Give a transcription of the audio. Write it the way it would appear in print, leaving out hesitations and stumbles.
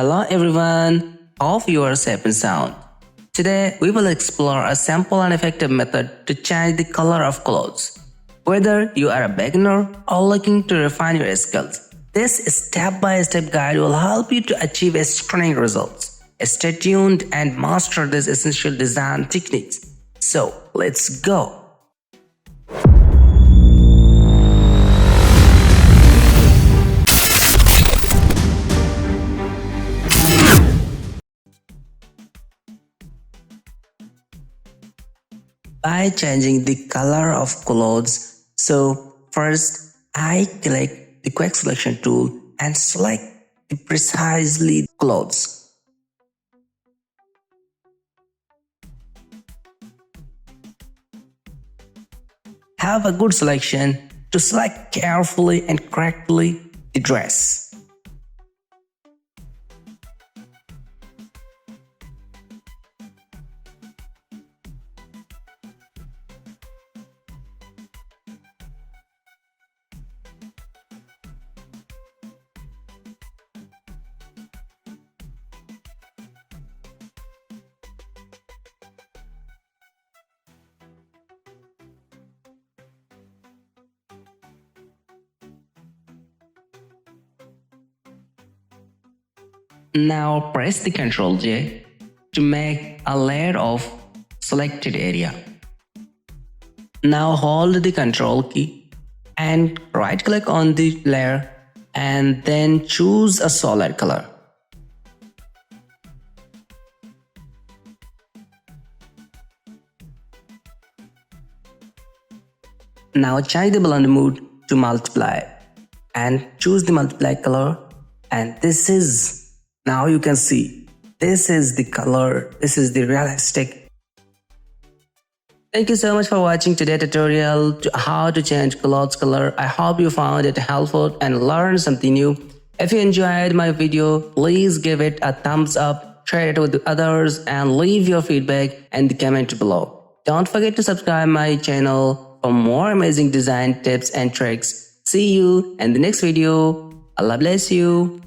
Hello everyone, hope you are safe and sound. Today we will explore a simple and effective method to change the color of clothes. Whether you are a beginner or looking to refine your skills, this step-by-step guide will help you to achieve a stunning results. Stay tuned and master these essential design techniques. So let's go! By changing the color of clothes, so first I click the quick selection tool and select the precisely clothes. Have a good selection to select carefully and correctly the dress. Now press the Ctrl J to make a layer of selected area. Now hold the Ctrl key and right click on the layer and then choose a solid color. Now change the blend mode to multiply and choose the multiply color, and now you can see this is the color, this is the realistic. Thank you so much for watching today's tutorial to how to change clothes color. I hope you found it helpful and learned something new. If you enjoyed my video, please give it a thumbs up, share it with others and leave your feedback in the comment below. Don't forget to subscribe my channel for more amazing design tips and tricks. See you in the next video. Allah bless you.